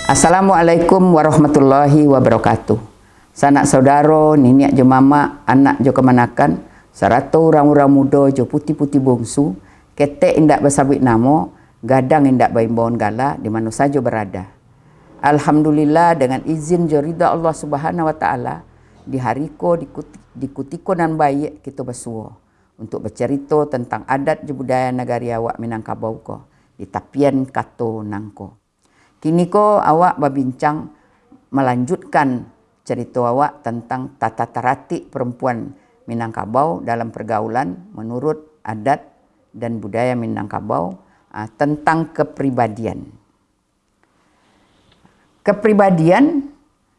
Assalamualaikum warahmatullahi wabarakatuh. Sanak saudaro, niniak jo mama, anak jo kemanakan, sarato orang-orang muda jo putih-putih bongsu, ketek indak bersabit namo, gadang indak baimbon gala, di mana saja berada. Alhamdulillah dengan izin jo ridha Allah Subhanahu wa taala, di hariko dikutiko nan baik kita bersuo untuk bercerita tentang adat jo budaya negari awak Minangkabau ko, di tapian kato nangko. Kini ko awak berbincang melanjutkan cerita awak tentang tata tertib perempuan Minangkabau dalam pergaulan menurut adat dan budaya Minangkabau tentang kepribadian. Kepribadian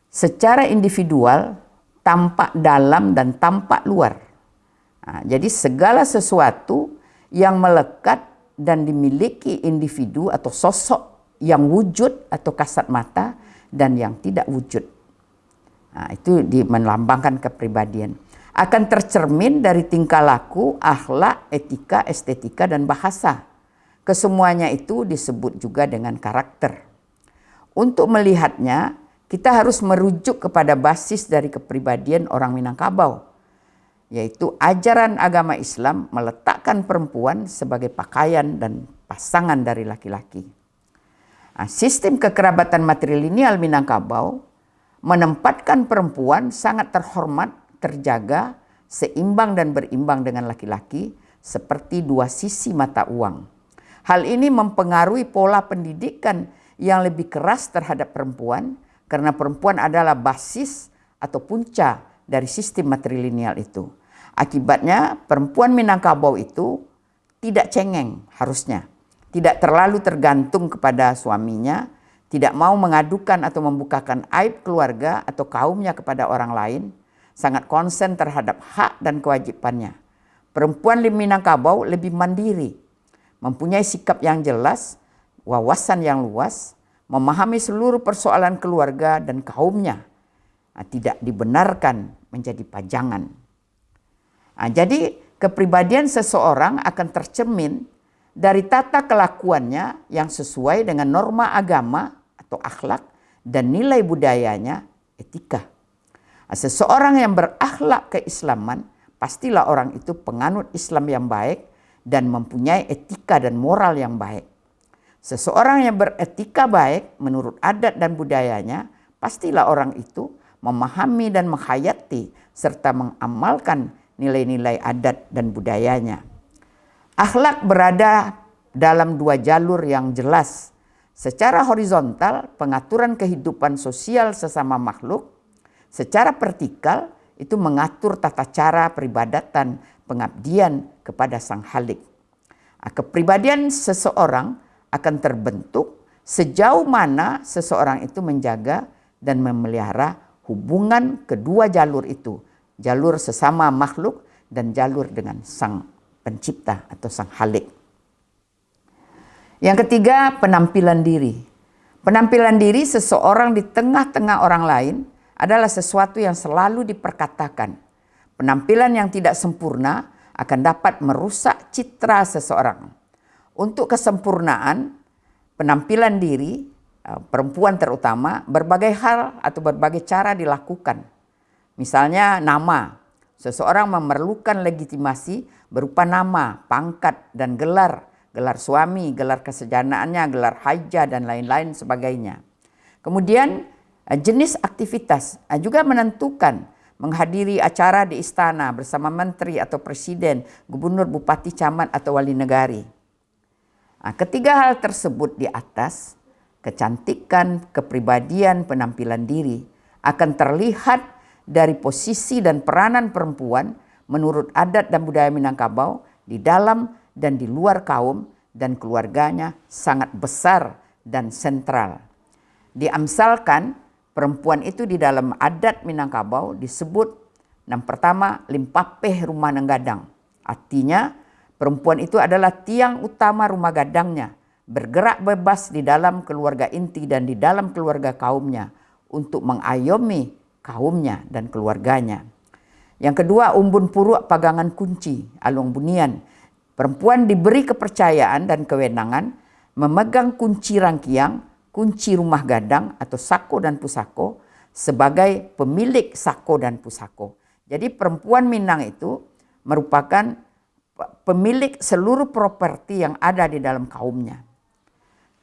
secara individual tampak dalam dan tampak luar. Jadi segala sesuatu yang melekat dan dimiliki individu atau sosok yang wujud atau kasat mata dan yang tidak wujud. Itu melambangkan kepribadian. Akan tercermin dari tingkah laku, akhlak, etika, estetika, dan bahasa. Kesemuanya itu disebut juga dengan karakter. Untuk melihatnya, kita harus merujuk kepada basis dari kepribadian orang Minangkabau, yaitu ajaran agama Islam meletakkan perempuan sebagai pakaian dan pasangan dari laki-laki. Sistem kekerabatan matrilineal Minangkabau menempatkan perempuan sangat terhormat, terjaga, seimbang dan berimbang dengan laki-laki seperti dua sisi mata uang. Hal ini mempengaruhi pola pendidikan yang lebih keras terhadap perempuan karena perempuan adalah basis atau punca dari sistem matrilineal itu. Akibatnya perempuan Minangkabau itu tidak cengeng harusnya. Tidak terlalu tergantung kepada suaminya, tidak mau mengadukan atau membukakan aib keluarga atau kaumnya kepada orang lain, sangat konsen terhadap hak dan kewajibannya. Perempuan di Minangkabau lebih mandiri, mempunyai sikap yang jelas, wawasan yang luas, memahami seluruh persoalan keluarga dan kaumnya, tidak dibenarkan menjadi pajangan. Jadi kepribadian seseorang akan tercermin dari tata kelakuannya yang sesuai dengan norma agama atau akhlak dan nilai budayanya, etika. Seseorang yang berakhlak keislaman, pastilah orang itu penganut Islam yang baik dan mempunyai etika dan moral yang baik. Seseorang yang beretika baik menurut adat dan budayanya, pastilah orang itu memahami dan menghayati serta mengamalkan nilai-nilai adat dan budayanya. Akhlak berada dalam dua jalur yang jelas. Secara horizontal, pengaturan kehidupan sosial sesama makhluk. Secara vertikal, itu mengatur tata cara peribadatan, pengabdian kepada Sang Khalik. Kepribadian seseorang akan terbentuk sejauh mana seseorang itu menjaga dan memelihara hubungan kedua jalur itu. Jalur sesama makhluk dan jalur dengan Sang Pencipta atau Sang Khalik. Yang ketiga, penampilan diri. Penampilan diri seseorang di tengah-tengah orang lain adalah sesuatu yang selalu diperkatakan. Penampilan yang tidak sempurna akan dapat merusak citra seseorang. Untuk kesempurnaan penampilan diri, perempuan terutama, berbagai hal atau berbagai cara dilakukan. Misalnya nama. Seseorang memerlukan legitimasi berupa nama, pangkat, dan gelar. Gelar suami, gelar kesejanaannya, gelar haja, dan lain-lain sebagainya. Kemudian jenis aktivitas juga menentukan menghadiri acara di istana bersama menteri atau presiden, gubernur, bupati, camat, atau wali negari. Ketiga hal tersebut di atas, kecantikan, kepribadian, penampilan diri akan terlihat dari posisi dan peranan perempuan menurut adat dan budaya Minangkabau di dalam dan di luar kaum dan keluarganya sangat besar dan sentral. Diamsalkan perempuan itu di dalam adat Minangkabau disebut yang pertama limpapeh rumah nenggadang. Artinya perempuan itu adalah tiang utama rumah gadangnya, bergerak bebas di dalam keluarga inti dan di dalam keluarga kaumnya untuk mengayomi kaumnya dan keluarganya. Yang kedua, umbun puruk pagangan kunci, alung bunian. Perempuan diberi kepercayaan dan kewenangan memegang kunci rangkiang, kunci rumah gadang atau sako dan pusako sebagai pemilik sako dan pusako. Jadi perempuan Minang itu merupakan pemilik seluruh properti yang ada di dalam kaumnya.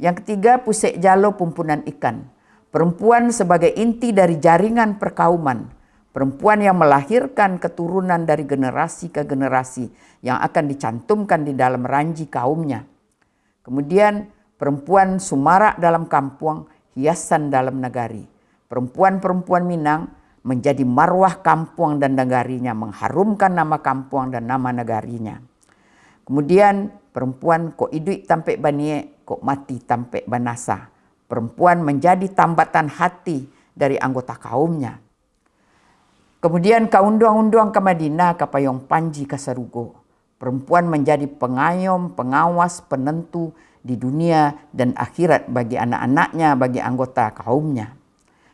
Yang ketiga, pusek jalo pumpunan ikan. Perempuan sebagai inti dari jaringan perkauman. Perempuan yang melahirkan keturunan dari generasi ke generasi yang akan dicantumkan di dalam ranji kaumnya. Kemudian perempuan sumara dalam kampung, hiasan dalam negari. Perempuan-perempuan Minang menjadi marwah kampung dan negarinya, mengharumkan nama kampung dan nama negarinya. Kemudian perempuan kok hidup tampe banie, kok mati tampe banasa. Perempuan menjadi tambatan hati dari anggota kaumnya. Kemudian kaunduang-unduang ke Madinah, ke payung panji ke Sarugo. Perempuan menjadi pengayom, pengawas, penentu di dunia dan akhirat bagi anak-anaknya, bagi anggota kaumnya.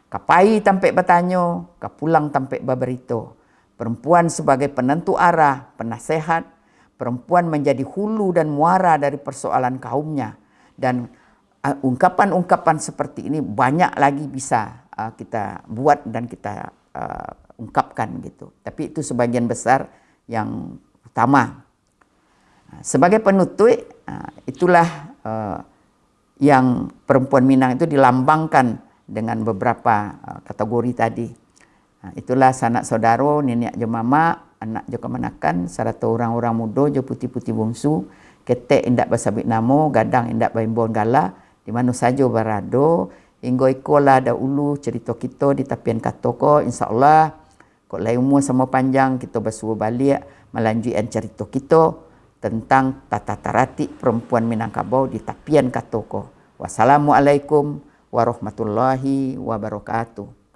Kapai tampe bertanyo, kapulang tampe baberito. Perempuan sebagai penentu arah, penasehat. Perempuan menjadi hulu dan muara dari persoalan kaumnya. Dan ungkapan-ungkapan seperti ini banyak lagi bisa kita buat dan kita ungkapkan gitu. Tapi itu sebagian besar yang utama. Sebagai penutup, itulah yang perempuan Minang itu dilambangkan dengan beberapa kategori tadi. Itulah sanak saudaro, nenek jo mama, anak jo kemanakan, serta orang-orang muda jo putih-putih bungsu, ketek indak basabit namo, gadang indak baimbon gala, di mana saja berado, hingga ikola ada ulu cerita kita di tapian katoko, insyaAllah, kok lain umur sama panjang, kita bersuah balik, melanjutkan cerita kita tentang tata tertib perempuan Minangkabau di tapian katoko. Wassalamualaikum warahmatullahi wabarakatuh.